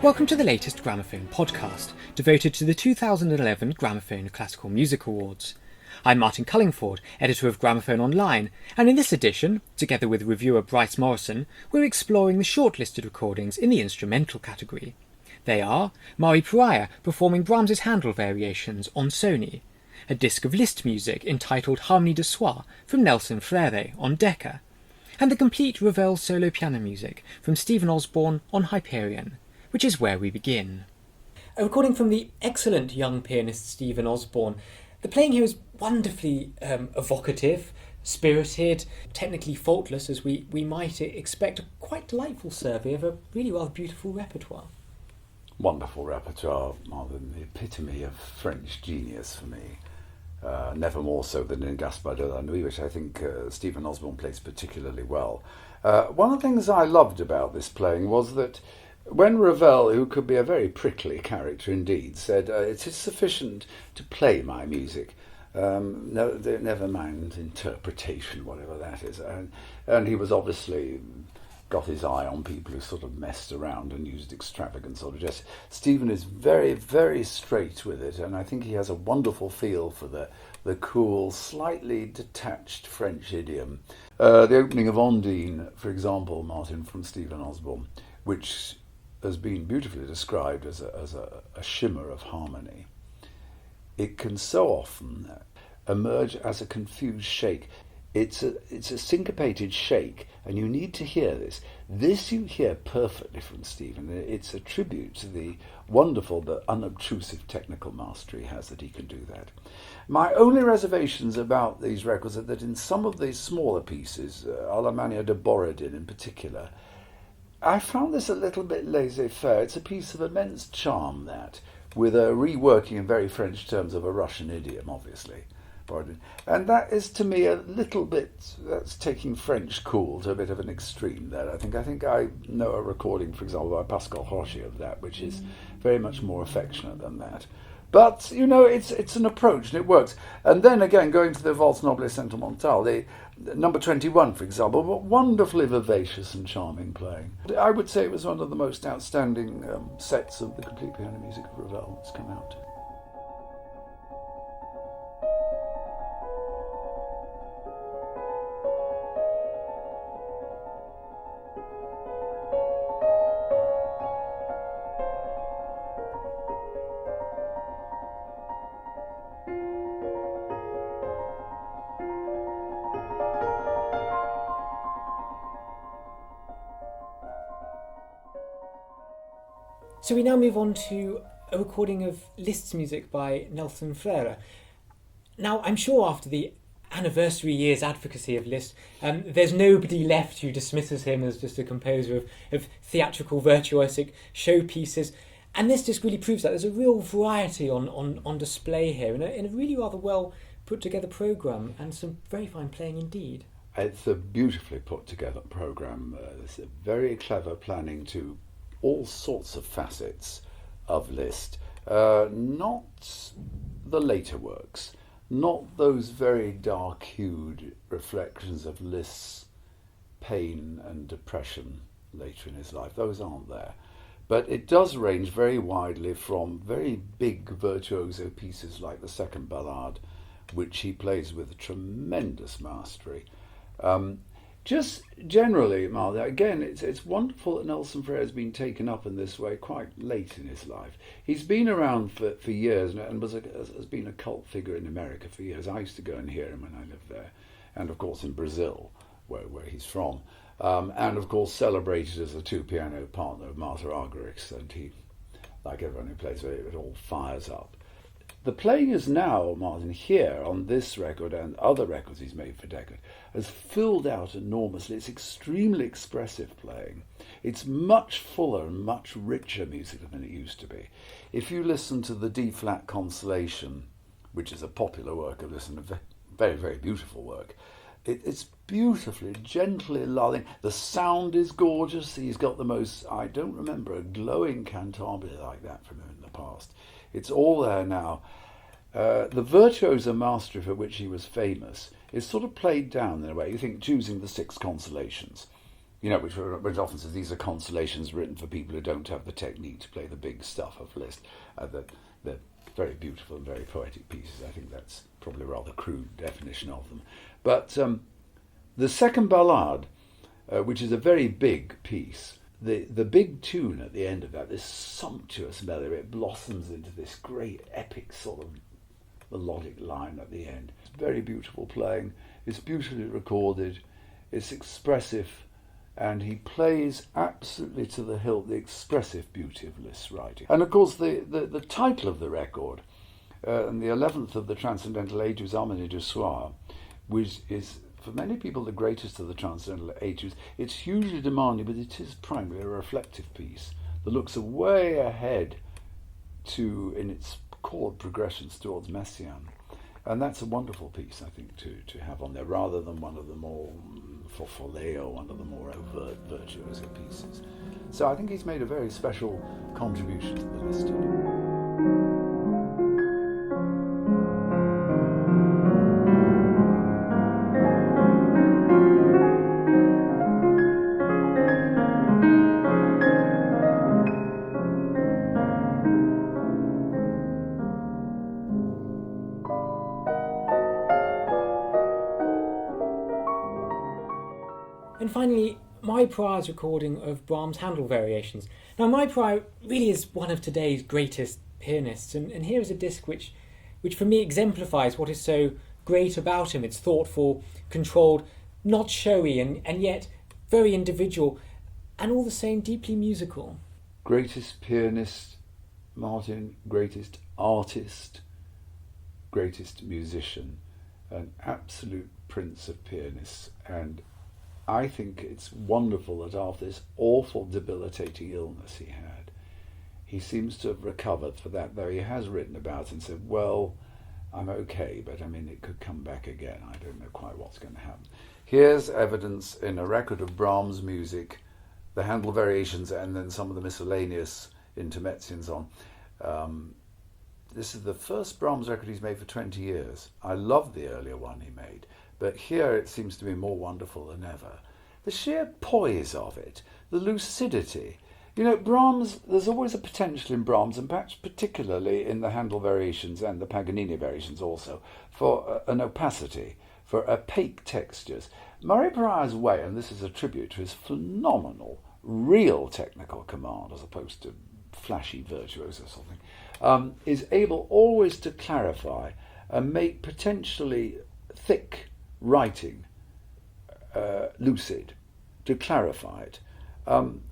Welcome to the latest Gramophone podcast, devoted to the 2011 Gramophone Classical Music Awards. I'm Martin Cullingford, editor of Gramophone Online, and in this edition, together with reviewer Bryce Morrison, we're exploring the shortlisted recordings in the instrumental category. They are Perahia performing Brahms's Handel variations on Sony, a disc of Liszt music entitled Harmonie de Soi from Nelson Freire on Decca, and the complete Ravel solo piano music from Stephen Osborne on Hyperion, which is where we begin. A recording from the excellent young pianist Stephen Osborne. The playing here is wonderfully evocative, spirited, technically faultless, as we might expect. A quite delightful survey of a really rather beautiful repertoire. Wonderful repertoire, rather than the epitome of French genius for me. Never more so than in Gaspard de la Nuit, which I think Stephen Osborne plays particularly well. One of the things I loved about this playing was that when Ravel, who could be a very prickly character indeed, said, it is sufficient to play my music, never mind interpretation, whatever that is. And he was obviously got his eye on people who sort of messed around and used extravagant sort of gestures. Stephen is very, very straight with it, and I think he has a wonderful feel for the cool, slightly detached French idiom. The opening of Ondine, for example, Martin, from Stephen Osborne, which has been beautifully described as a shimmer of harmony. It can so often emerge as a confused shake. It's a syncopated shake, and you need to hear this. This you hear perfectly from Stephen. It's a tribute to the wonderful but unobtrusive technical mastery he has, that he can do that. My only reservations about these records are that in some of these smaller pieces, Alemania de Borodin in particular, I found this a little bit laissez-faire. It's a piece of immense charm, that, with a reworking in very French terms of a Russian idiom, obviously. And that is, to me, a little bit, that's taking French cool to a bit of an extreme there. I think I know a recording, for example, by Pascal Rocher of that, which is very much more affectionate than that. But, you know, it's an approach, and it works. And then, again, going to the Valse Noble et Sentimentale, the number 21, for example, but wonderfully vivacious and charming playing. I would say it was one of the most outstanding sets of the complete piano music of Ravel that's come out. So we now move on to a recording of Liszt's music by Nelson Freire. Now, I'm sure after the anniversary year's advocacy of Liszt, there's nobody left who dismisses him as just a composer of theatrical virtuosic showpieces. And this just really proves that there's a real variety on display here in a really rather well put together programme, and some very fine playing indeed. It's a beautifully put together programme. It's a very clever planning to all sorts of facets of Liszt, not the later works, not those very dark-hued reflections of Liszt's pain and depression later in his life. Those aren't there. But it does range very widely from very big virtuoso pieces like the second ballade, which he plays with tremendous mastery. Just generally, Martha, again, it's wonderful that Nelson Freire has been taken up in this way quite late in his life. He's been around for years and has been a cult figure in America for years. I used to go and hear him when I lived there, and of course in Brazil, where he's from, and of course celebrated as a two-piano partner of Martha Argerich, and he, like everyone who plays it all fires up. The playing is now, Martin, here on this record and other records he's made for Decca, has filled out enormously. It's extremely expressive playing. It's much fuller and much richer music than it used to be. If you listen to the D-flat Consolation, which is a popular work of this and a very, very beautiful work, it's beautifully, gently lulling. The sound is gorgeous. He's got the most, I don't remember a glowing cantabile like that from him in the past. It's all there now. The virtuoso mastery for which he was famous It's sort of played down in a way. You think choosing the six consolations, which often says these are consolations written for people who don't have the technique to play the big stuff of Liszt. They're very beautiful and very poetic pieces. I think that's probably a rather crude definition of them. But the second ballade, which is a very big piece, the big tune at the end of that, this sumptuous melody, it blossoms into this great epic sort of melodic line at the end. It's very beautiful playing, it's beautifully recorded, it's expressive, and he plays absolutely to the hilt the expressive beauty of Liszt's writing. And of course the title of the record, and the 11th of the Transcendental Ages, Harmonie du Soir, which is for many people the greatest of the Transcendental Ages. It's hugely demanding, but it is primarily a reflective piece that looks way ahead in its chord progressions towards Messiaen. And that's a wonderful piece, I think, to have on there, rather than one of the more folle or one of the more overt virtuoso pieces. So I think he's made a very special contribution to the Liszt. And finally, Perah's recording of Brahms' Handel variations. Now, Perah really is one of today's greatest pianists, and here is a disc which for me exemplifies what is so great about him. It's thoughtful, controlled, not showy, and yet very individual, and all the same deeply musical. Greatest pianist, Martin, greatest artist, greatest musician, an absolute prince of pianists, and I think it's wonderful that after this awful debilitating illness he had, he seems to have recovered for that, though he has written about it and said, well, I'm okay, but I mean, it could come back again. I don't know quite what's going to happen. Here's evidence in a record of Brahms music, the Handel variations, and then some of the miscellaneous intermezzions on. This is the first Brahms record he's made for 20 years. I love the earlier one he made, but here it seems to be more wonderful than ever. The sheer poise of it, the lucidity. Brahms, there's always a potential in Brahms, and perhaps particularly in the Handel variations and the Paganini variations also, for an opacity, for opaque textures. Perah's way, and this is a tribute to his phenomenal, real technical command, as opposed to flashy virtuoso or something, is able always to clarify and make potentially thick writing lucid, to clarify it. And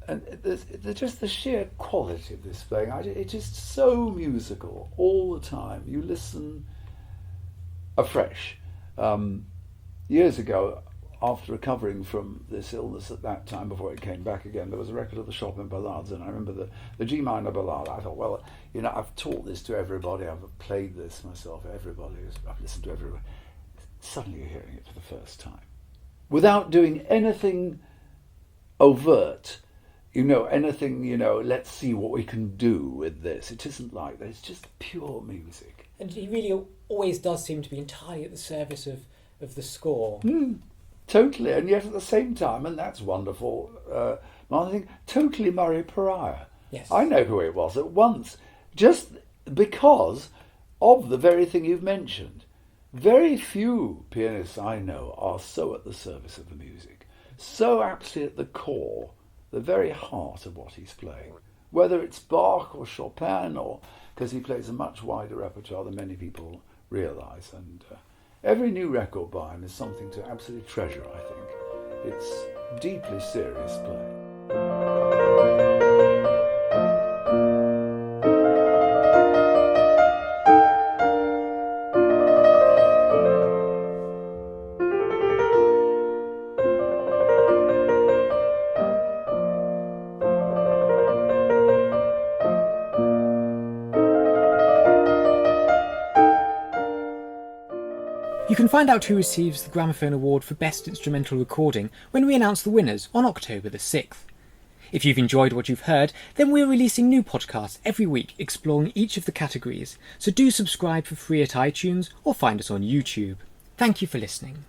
just the sheer quality of this playing, it's just so musical all the time. You listen afresh. Years ago, after recovering from this illness at that time, before it came back again, there was a record of the Chopin Ballades, and I remember the G minor ballade. I thought, well, I've taught this to everybody, I've played this myself, I've listened to everybody. Suddenly you're hearing it for the first time. Without doing anything overt, anything, let's see what we can do with this. It isn't like that, it's just pure music. And he really always does seem to be entirely at the service of the score. Totally, and yet at the same time, and that's wonderful, I think, totally Perahia. Yes. I know who it was at once, just because of the very thing you've mentioned. Very few pianists I know are so at the service of the music, so absolutely at the core, the very heart of what he's playing. Whether it's Bach or Chopin, or because he plays a much wider repertoire than many people realise. And every new record by him is something to absolutely treasure, I think. It's deeply serious playing. You can find out who receives the Gramophone Award for Best Instrumental Recording when we announce the winners on October the 6th. If you've enjoyed what you've heard, then we're releasing new podcasts every week exploring each of the categories, so do subscribe for free at iTunes or find us on YouTube. Thank you for listening.